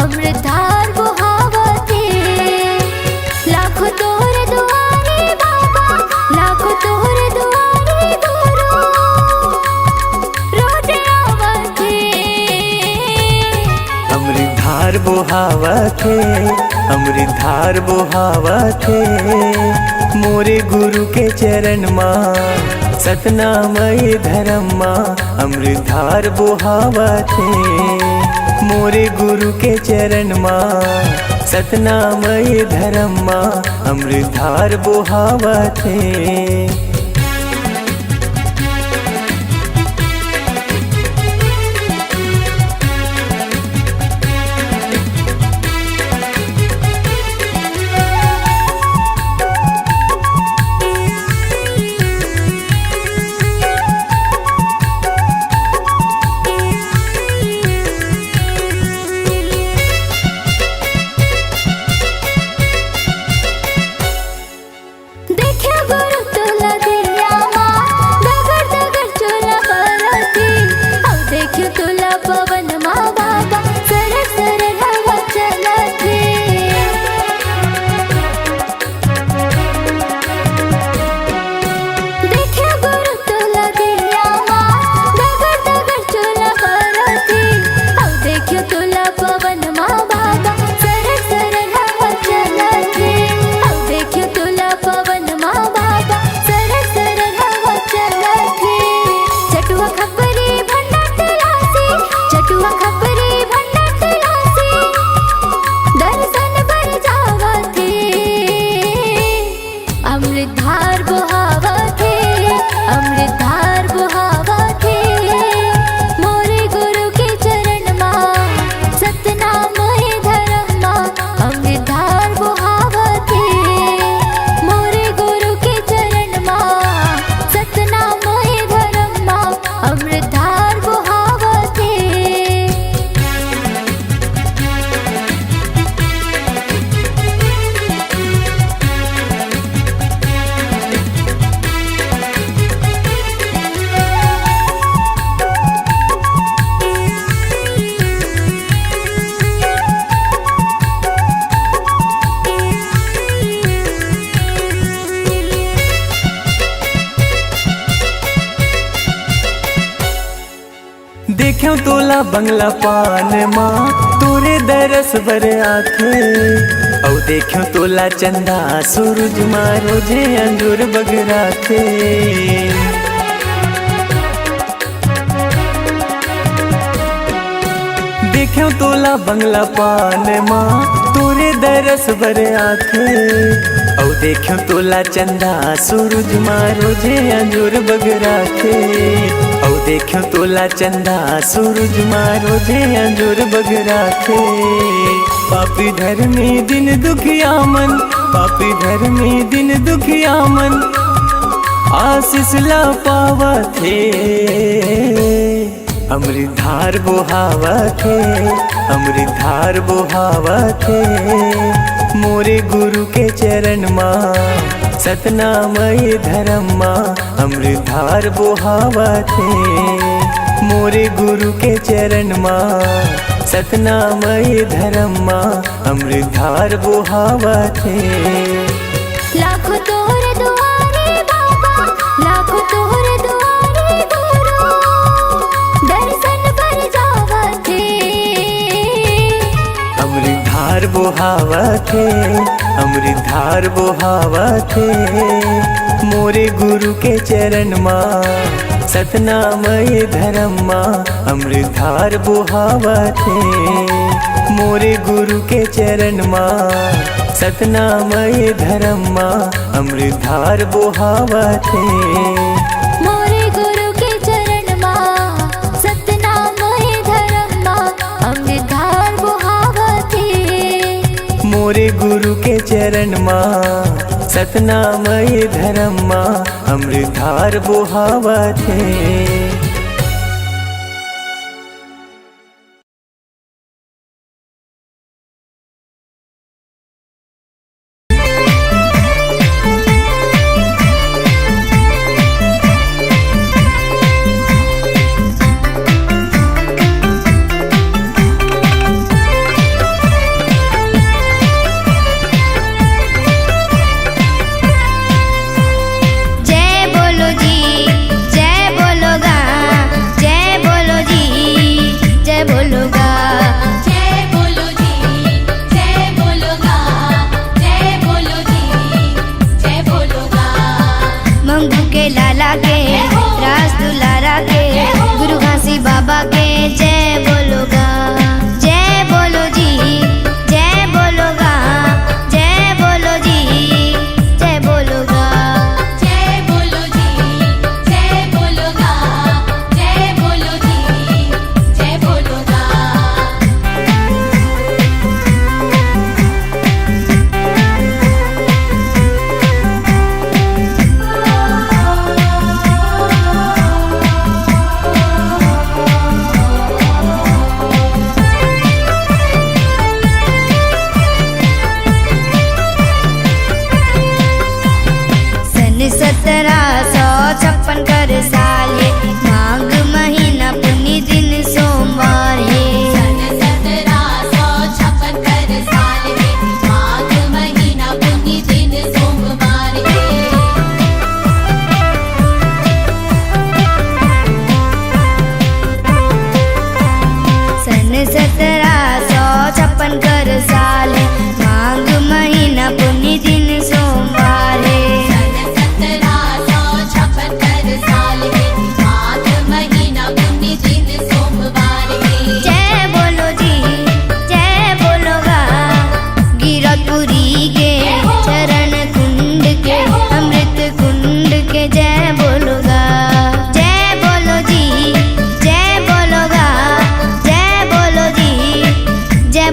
अमृतधार बुहावते। लाखों तोहर दुआरे बाबा, लाखों तोहर दुआरे गुरु, रोज आवते। अमृतधार बुहावते, अमृतधार बुहावते, मोरे गुरु के चरण माँ सतनामय धर्म माँ। अमृतधार बुहावते, मोरे गुरु के चरण माँ सतनामय धर्म माँ। अमृतधार बुहावते। अमृतधार बुहावते, अमृतधार बुहावते, मोरे गुरु के चरण माँ सतनामय धर्म माँ। अमृतधार बुहावते, मोरे गुरु के चरण माँ सतनामय धर्म माँ। अमृतधार बुहावते। देख्यो तोला बंगला पान माँ तोरे दरस बर आखे। औ देख्यो तोला चंदा सूरज माँ रोजे अंजूर बगराखे। देख्यो तोला बंगला पान माँ तोरे दरस बर आखे। औ देख्यो तोला चंदा सूरज माँ रोजे अंजूर बगराखे। औ देख्यो तोला चंदा सूरज माँ रोजे अंजूर बगराखे। पापी धर्मी दिन दुखिया मन, पापी धर्मी दिन दुखिया मन, आशीष ला पावथे। अमृतधार बुहावथे, अमृतधार बुहावथे, मोरे गुरु के चरण माँ सतनामय धर्म माँ। अमृतधार बुहावथे, मोरे गुरु के चरण माँ सतनामय धर्म माँ। अमृतधार बुहावथे। लाखों तोहर दुआरे बाबा, लाखों तोहर दुआरे गुरु, दर्शन पर जावते। अमृतधार बुहावथे, अमृतधार बुहावथे, मोरे गुरु के चरण माँ सतनामय धर्म माँ। अमृतधार बुहावथे, मोरे गुरु के चरण माँ सतनामय धर्म माँ। अमृतधार बुहावथे। मोरे गुरु के चरण माँ सतनामय धर्म माँ। अमृतधार बुहावते। मोरे गुरु के चरण माँ सतनामय धर्म माँ। अमृतधार बुहावथे।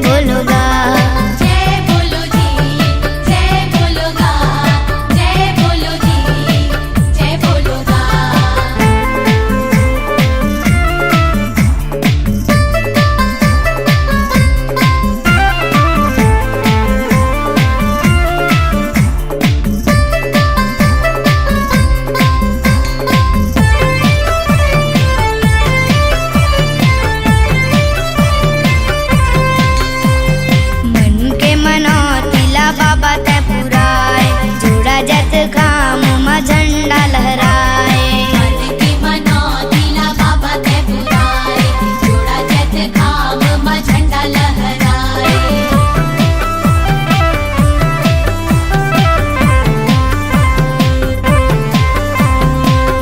बोलोगा। जय बोलो जी, जय बोलोगा, जय बोलो जी, जय बोलोगा। मन के मनौतीला बाबा तै पुराए, जोड़ा जत काम मा झंडा लहराए। मन के मनौतीला बाबा तै पुराए, जोड़ा जत काम मा झंडा लहराए।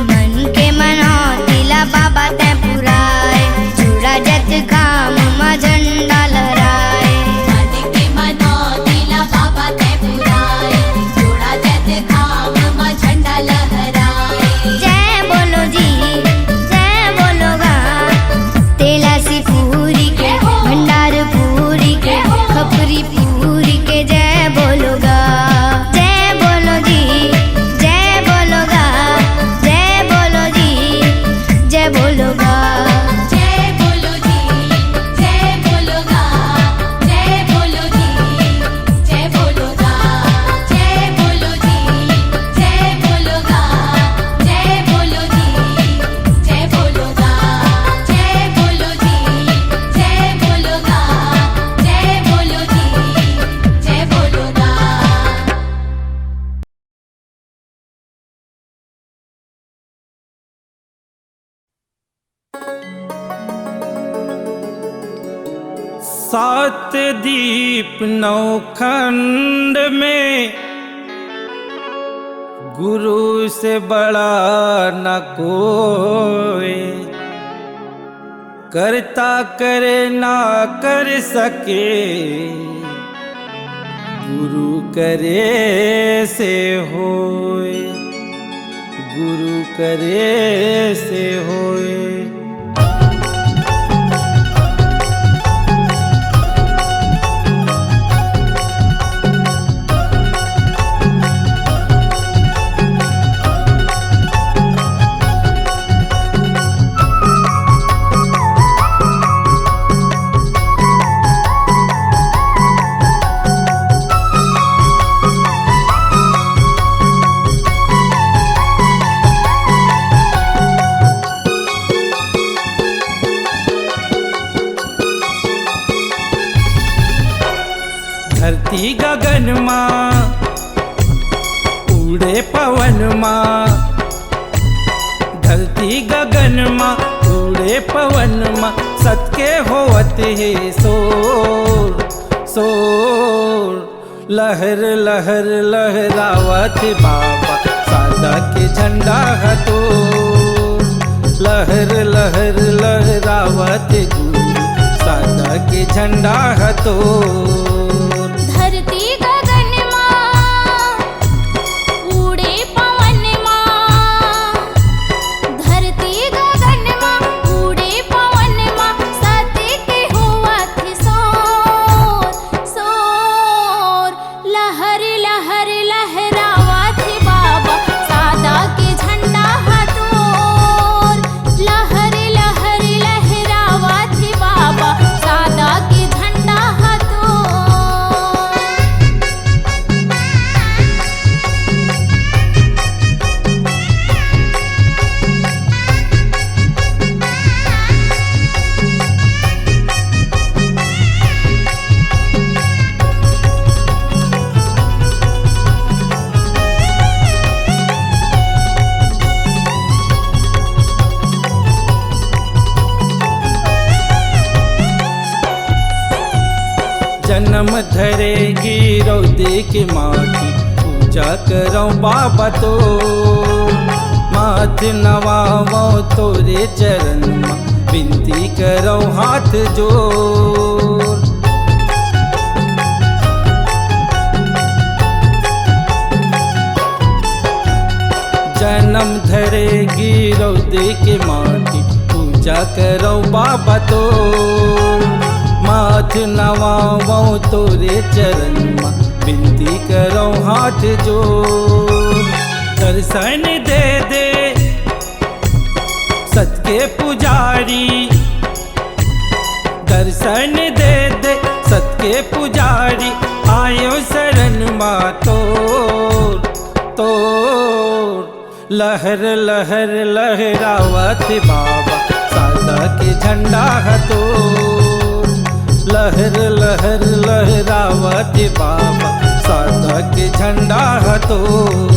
मन के मनौतीला बाबा तै पुराए, जोड़ा जत काम मा झंडा लहराए। मन के मनौतीला बाबा तै पुराए, जोड़ा जत काम मा झंडा लहराए। जय बोलो जी, जय बोलोगा। तेला सी पूरी के, भंडार पूरी के, खपरी पूरी के जय बोलोगा। जय बोलो जी, जय बोलोगा, जय बोलो जी, जय बोलोगा। जय बोलो जी, जय बोलोगा, जय बोलो जी, जय बोलोगा। जय बोलो जी, जय बोलोगा, जय बोलो जी, जय बोलोगा। जय बोलो जी, जय बोलोगा, जय बोलो जी, जय बोलोगा। सात दीप नौ खंड में गुरु से बड़ा न कोई, करता करे ना कर सके, गुरु करे से होए, गुरु करे से होए। धरती गगन माँ उड़े पवन माँ, धरती गगन माँ उड़े पवन माँ, सत्के होवत है सोर सोर। लहर लहर लहरावत बाबा सादा के झंडा हतो, लहर लहर लहरावत गुरु सादा के झंडा हतो। धरती गगन माँ उड़े पवन माँ, धरती गगन माँ उड़े पवन माँ, सत्के होवत सोर सोर। लहर लहर लहरावत बाबा सादा के झंडा हतोर, लहर लहर लहरावत बाबा सादा के झंडा हतोर। जन्म धरेगी रौदे के माटी, पूजा करो बाबा तो माथ नवावो तोरे चरण माँ, विनती करो हाथ जोड़। जन्म धरेगी रौदे के माटी, पूजा करो बाबा तो माथ हाथ नवावो तोरे चरण माँ विनती करो हाथ जोड़। दर्शन दे दे सत के पुजारी, दर्शन दे दे सत के पुजारी, आयो शरण माँ तोर। लहर लहर लहरावत बाबा सादा के झंडा हतोर। लहर लहर लहरावत बाबा सादा के झंडा हतोर।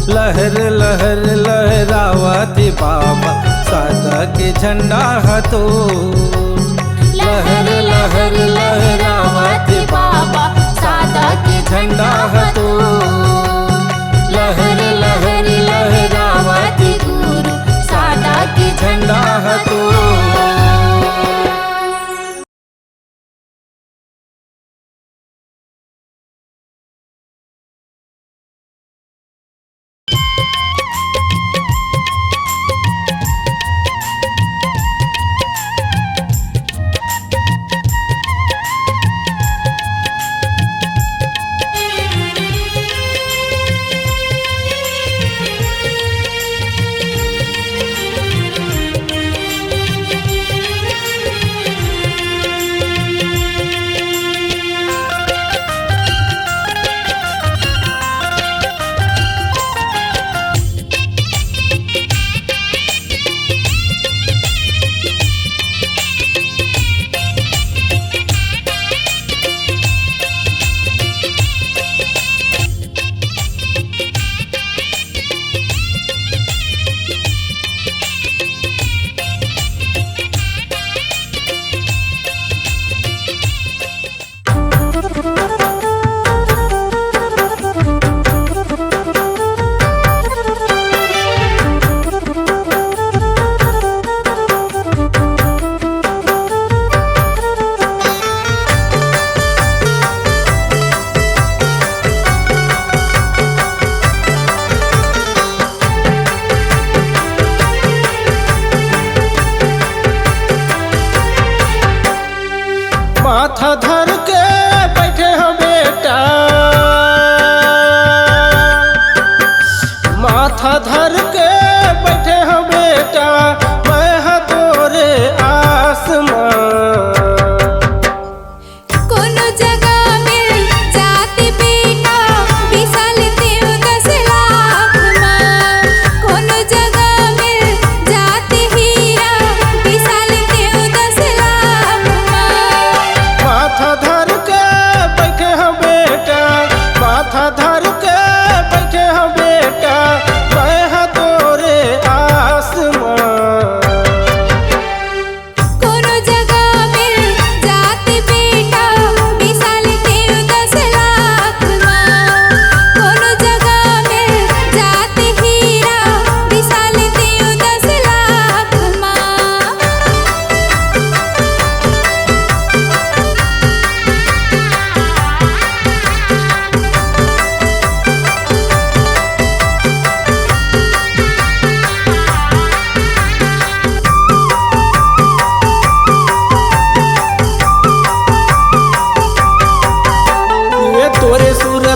लहर लहर लहरावत बाबा सादा के झंडा हतोर। लहर लहर लहरावत बाबा सादा के झंडा हतोर। लहर लहर लहरावत गुरु सादा के झंडा हतोर।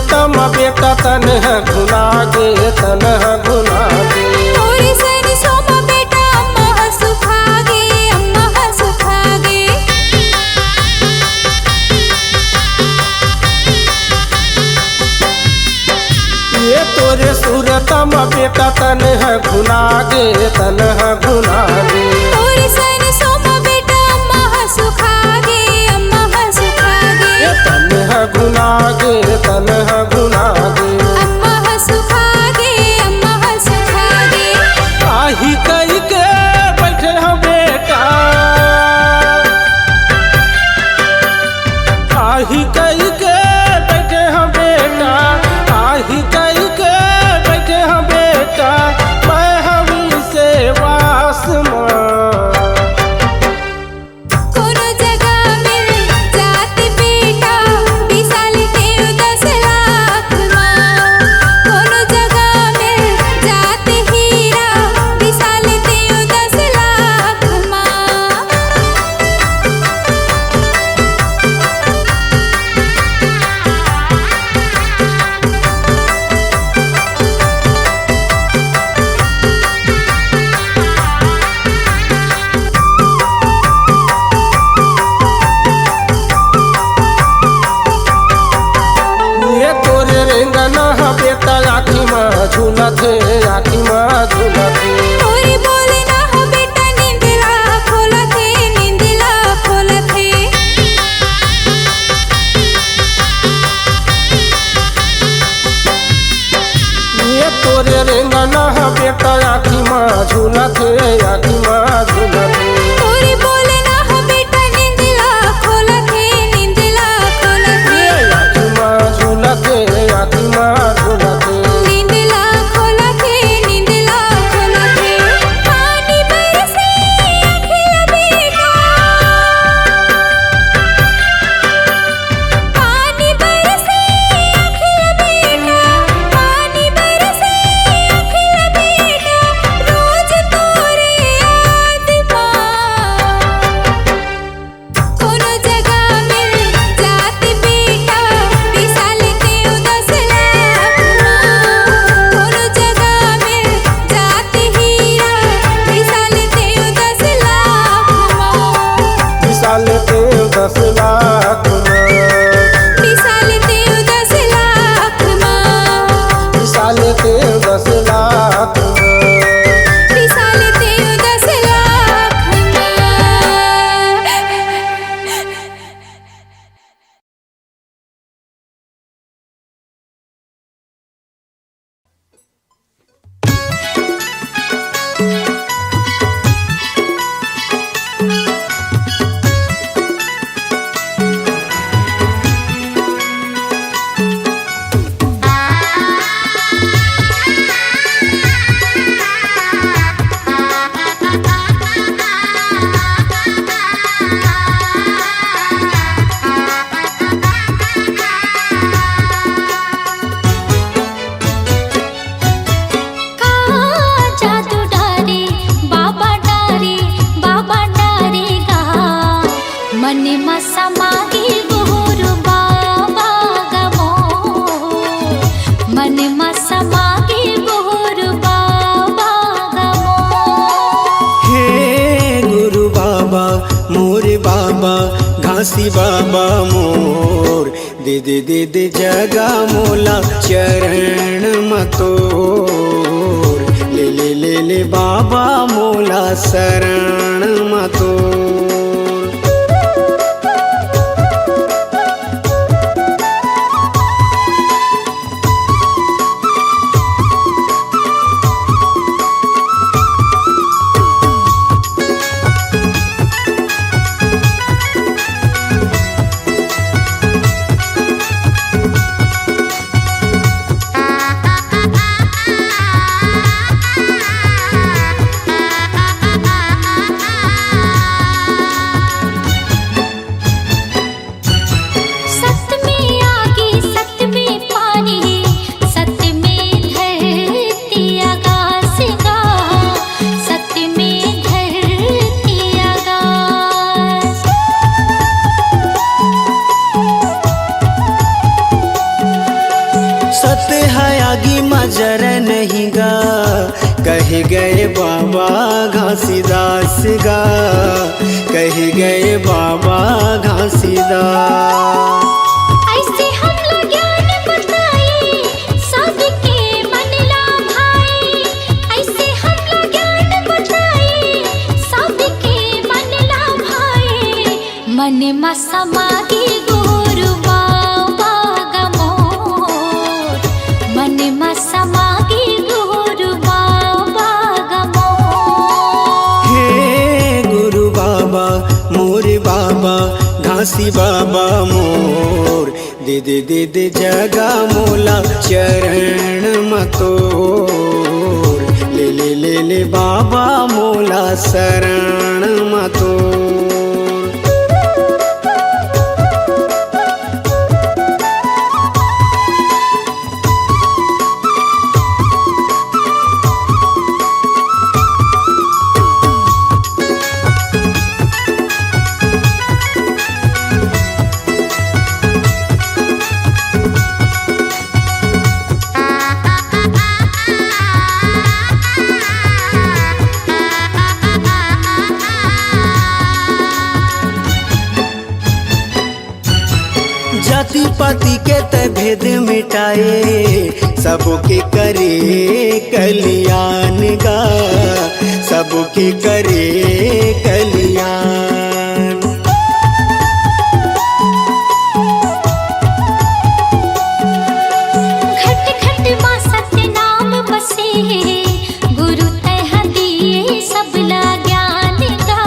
सूरत में बेटा तन है गुना गे तन है गुना गे थोड़ी सनी सोमा बेटा अम्मा सुखागे अम्मा सुखागे ये तोरे सूरत में बेटा तन है गुना गे तन है गुना गे थोड़ी सनी सोमा बेटा अम्मा सुखागे अम्मा सुखागे तन है गुना गे तन है गुना गे अम्मा सुखागे अम्मा सुखागे आही कई के बैठे हो बेटा आही कई के बैठे हो बेटा आही कई के बैठे हो बेटा मैं हवी से वास मां कोनो जगह मिल जात बेटा विशाल देव 10 लाख मां कोनो जगह मिल जात हीरा विशाल देव 10 लाख मां ये तोरे रेंगना हा बेटा आखी मां झूलत है आखी मां झूलत है थोड़ी बोले ना हो बेटा नींदला खोलत है ये तोरे रेंगना हा बेटा आखी मां झूलत है आखी मां झूलत है थोड़ी बोले ना हो बेटा नींदला खोलत है आखी मां झूलत है आखी मां झूलत है नींदला खोलत है पानी बरसे अखिल बेटा पानी बरसे अखिल बेटा पानी बरसे अखिल बेटा रोज तोरे याद कोनो जगह मिल जात बेटा विशाल देव 10 लाख कोनो जगह मिल जात हीरा विशाल देव 10 लाख विशाल देव 10 लाख विशाल देव 10 लाख विशाल देव 10 लाख विशाल देव 10 लाख जादू डारे बाबा डारे गा मन समागी गुरु बाबा गमो मन समागी गुरु बाबा गमो हे गुरु बाबा मोरे बाबा घासी बाबा मोर दे दे दे दे जगा मोला चरण मतोर ले ले ले ले बाबा मोला शरण मतोर जत है आगी मजर नहीं गा, कह गए बाबा घासीदास गा, कह गए बाबा घासीदास। ऐसे हमला ज्ञान बताए सबके मन ला भाए, ऐसे हमला ज्ञान बताए सबके मन ला भाए। मन मा समागे गुरु बाबा गमोर, मन मा समागे गुरु बाबा गमोर। हे गुरु बाबा मोर बाबा घासी बाबा मोर, दे दे दे दे जगा मोला चरण मतोर, ले ले ले ले बाबा मोला शरण मतोर। जाति पाति के त भेद मिटाए, सबके करे कल्याण गा, सबके करे कल्याण। घट घट मां सत्य नाम बसे, गुरु तह दिए सबला ज्ञान गा,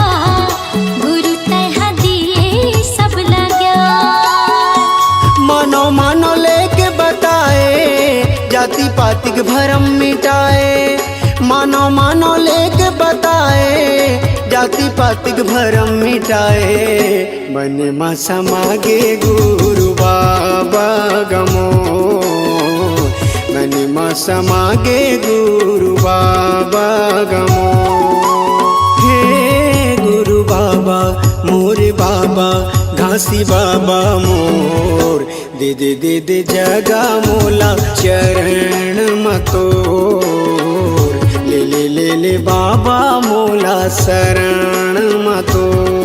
गुरु तह दिए सबला ज्ञान। मानो मानो लेके बताए, जाति पाति के भरम मिटाए, मानो मानो लेके बताए, जाति पाति के भरम मिटाए। मन मा समागे गुरु बाबा गमो, मन मा समागे गुरु बाबा गमो। हे गुरु बाबा मोर बाबा घासी बाबा मोर, दे दे दे दे जगा मोला चरण मतोर, ले ले ले ले बाबा मोला शरण मतोर।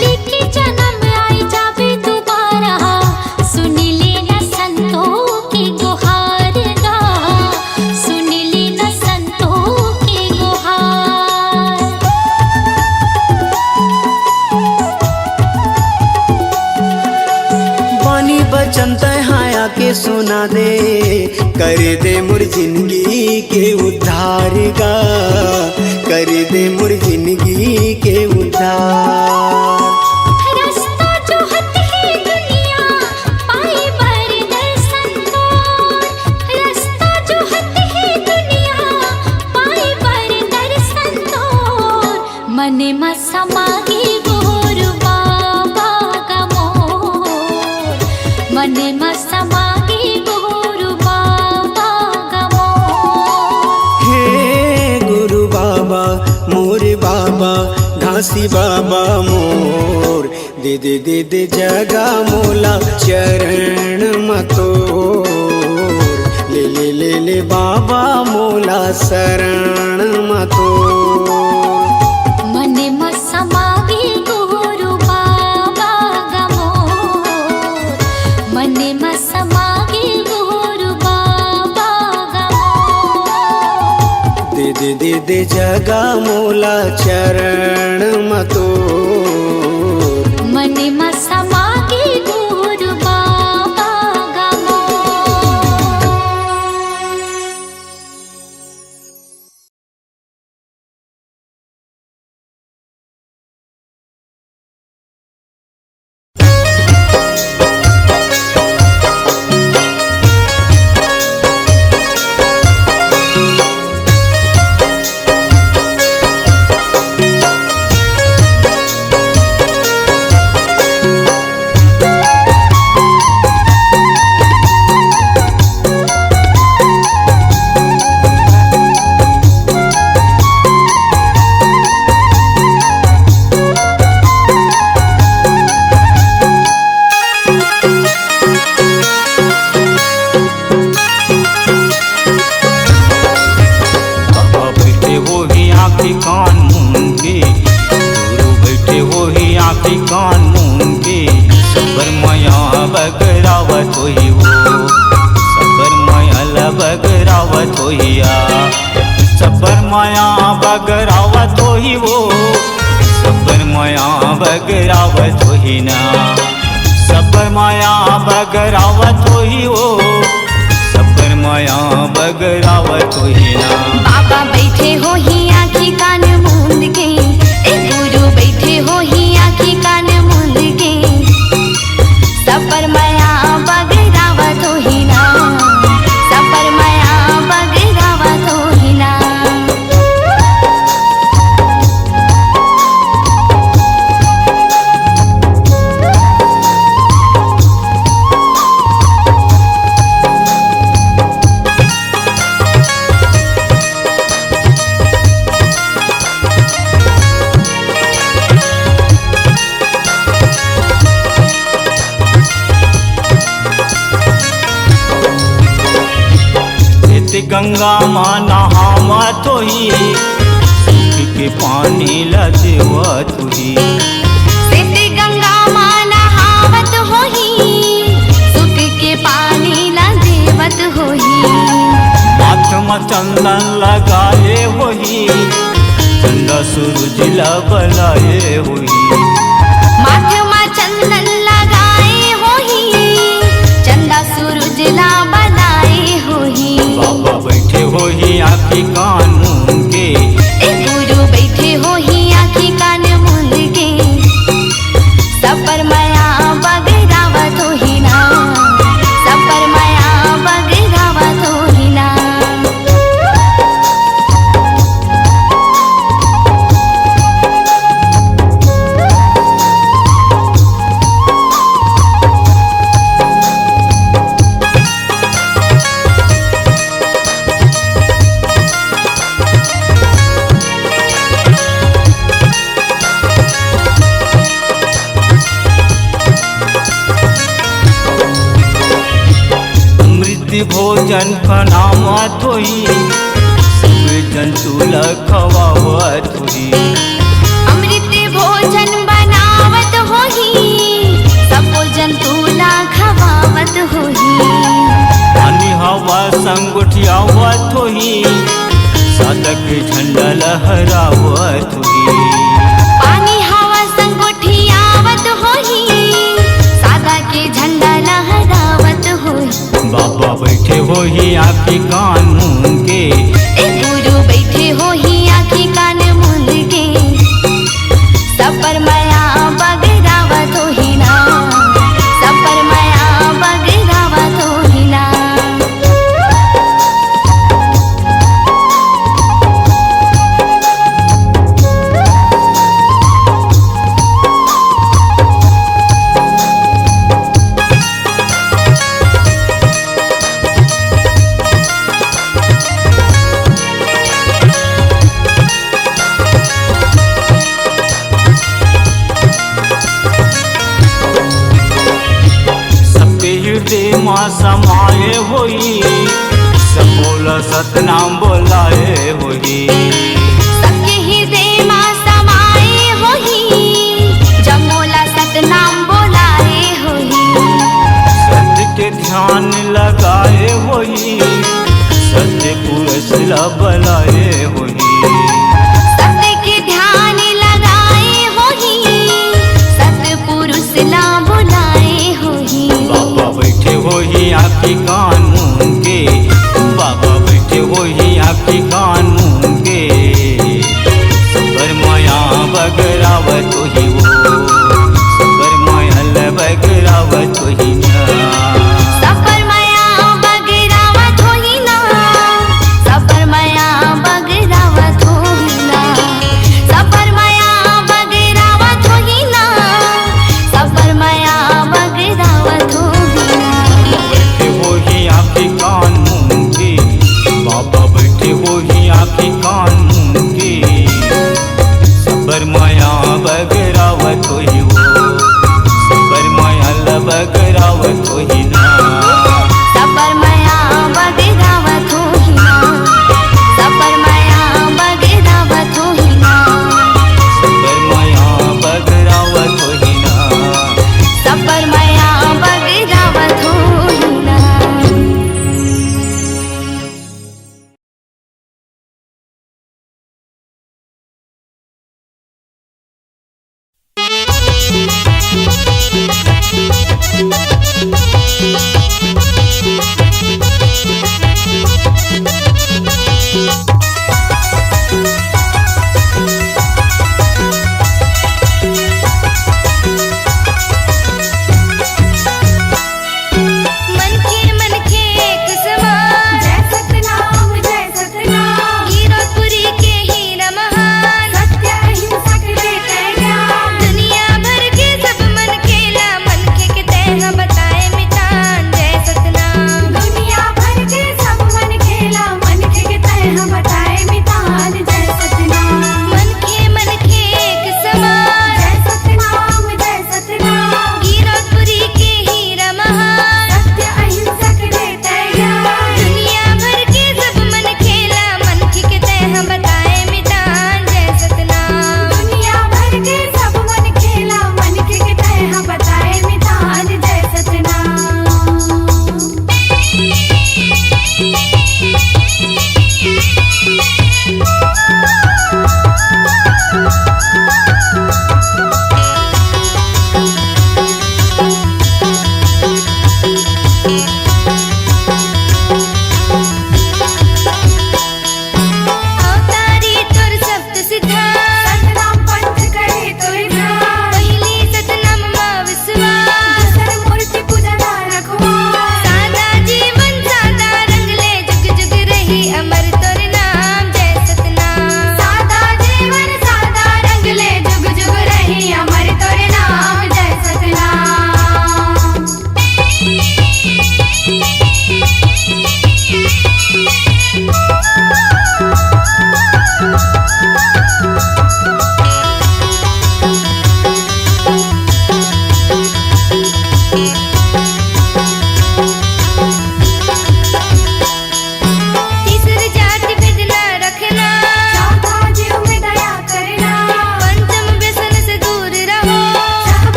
लेके जन्म आई जावे दोबारा, सुन लेना संतों की गुहार गा, सुन लेना संतों की गुहार। बानी बचन तहाया के सुना दे, कर दे मोर जिंदगी के उद्धार गा, कर दे मोर जिंदगी के उद्धार। रास्ता जो हत है दुनिया पाए बर दर्शन तोर, रास्ता जो हत है दुनिया पाए बर दर्शन तोर। मन मा समागे गुरु बाबा गमोर, मन मा समागे गुरु बाबा गमोर। हे गुरु बाबा मोर बाबा घासी बाबा मोर, दे दे दे दे जगा मोला चरण मतोर, ले ले ले ले बाबा मोला शरण मतोर। मन मा समागे गुरु बाबा गमोर, मन मा समागे गुरु बाबा गमोर। दे दे दे दे जगा मोला चरण मतोर, मन मा समागे गुरु बाबा गमोर। बगरावत होई वो सबर माया बगरावत होइया सबर माया बगरावत होई वो सबर माया बगरावत होई ना सबर माया बगरावत होई वो सबर माया बगरावत होई ना। बाबा बैठे हो ही आँखी कान मूंद के, ए गुरु बैठे हो ही आँखी कान मूंद के, सबर माया बगरावत होई ना सबर माया बगरावत होई ना। गंगा माँ नहावत होई सुख के पानी लदेवत होई सिद्धि गंगा माँ नहावत होही सुख के पानी लदेवत होही माथ में चंदन लगाए होई चंदा सूरज लबलाए होई माथ में चंदन लगाए होही चंदा सूरज ला बनाए होही। बाबा बैठे होई आँखी कान मूंद के, ए गुरु बैठे हो ही आँखी कान मूंद के, सबर माया बगरावत होई ना सबर माया बगरावत होई ना। भोजन खनावत होई सब जंतु खवावत होई अमृत भोजन बनावत होही सब जंतु ला खवावत होही पानी हवा संग उठियावत होई साधक झंडा लहरावत होई पानी हवा संग उठियावत होही सादा के झंडा लहरावत होही। बाबा बैठे होई आँखी कान मूंद के, ए गुरु बैठे हो ही आँखी कान मूंद के, सबर माया बगरावत होई ना सबर माया बगरावत होई ना। माँ समाये होई सबोला सतनाम बोलाए होई सबके हृदय माँ समाए होही जमोला सतनाम बोलाए होही सत्य के ध्यान लगाए होई सत्य पुरुष बलाए होई सत्य के ध्यान लगाए होही सत्य पुरुष ला बुलाए होही। बाबा बैठे होई आँखी कान मूंद के, बाबा बैठे होई आँखी कान मूंद के, सबर माया बगरावत होई वो सबर माया बगरावत होई ना सबर माया बगरावत होई ना सबर माया बगरावत होई ना सबर माया बगरावत होई ना सबर माया बगरावत होई ना। बैठे होई आँखी कान मूंद के, बाबा बैठे होई आँखी कान मूंद के, सबर माया बगरावत होई वो सबर माया बगरावत होई ना सबर माया बगरावत होई ना सबर माया बगरावत होई ना सबर माया बगरावत होई ना सबर माया बगरावत होई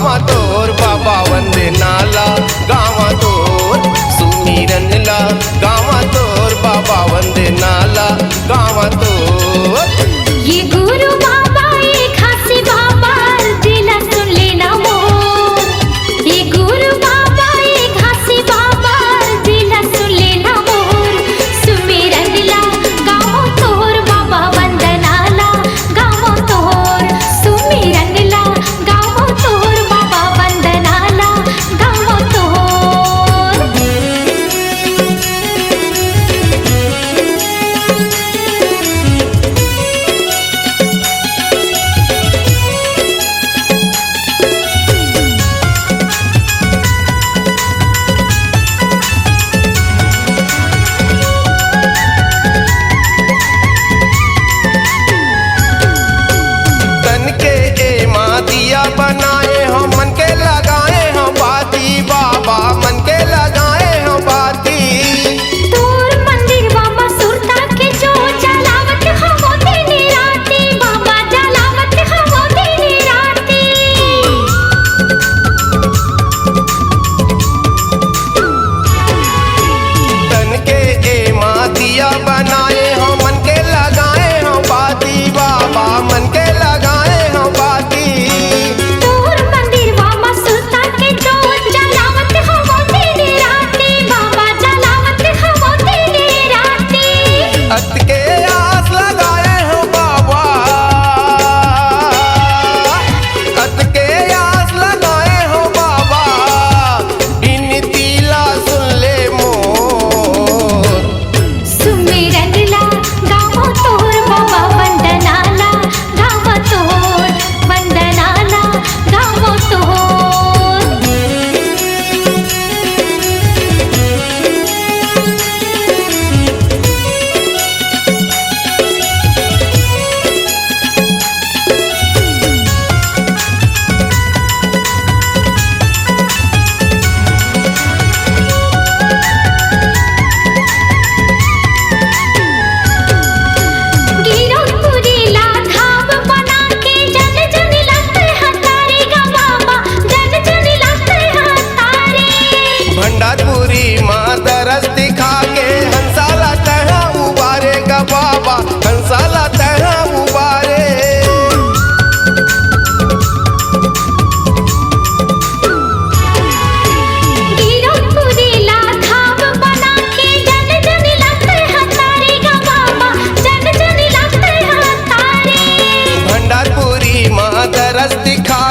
गावा तोर बाबा वंदे नाला गावा तोर सुमिरन ला गावा तोर बाबा वंदे नाला गावा तोर ये गुरु बाबा ये खासी बाबा दिला सुन लेना मोर ये गुरु बाबा ये खासी बाबा दिला सुन लेना मोर सुमिरन ला गावो तोर बाबा वंदना ला गावो तोर सुमिरन ला गावो तोर बाबा वंदना ला गावो तोर तन के ए मादिया बनाए हम मन के लगाए हम बाती बाबा मन के लगाए हम बाती तोर मंदिर बाबा सुरता के जो जलावत हवो दिन राती बाबा जलावत हवो दिन राती तन के ए मादिया बनाए हम मन के लगाए हम बाती बाबा मन के लगाए हम बाती तोर मंदिर बाबा सुरता के जो जलावत हवो दिन राती बाबा जलावत हवो दिन राती अत के आस लगाए हम बाबा अत के आस लगाए हम बाबा बिनती ला सुन ले मोर सुमिरन ला गावो तोर बाबा वंदना ला गावो तोर वंदना ला गावो तोर गिरपुरी ला धाम बना के जन जन लगते हतारे गा बाबा जन जन लगते हतारे भंडारपुरी माँ दरस दिखा के हंसाला तहा उबारे गा बाबा हंसाला तहा उबारे गिरपुरी ला धाम बना के जन जन लगते हतारे गा बाबा जन जन लगते हतारे भंडारपुरी माँ दरस दिखा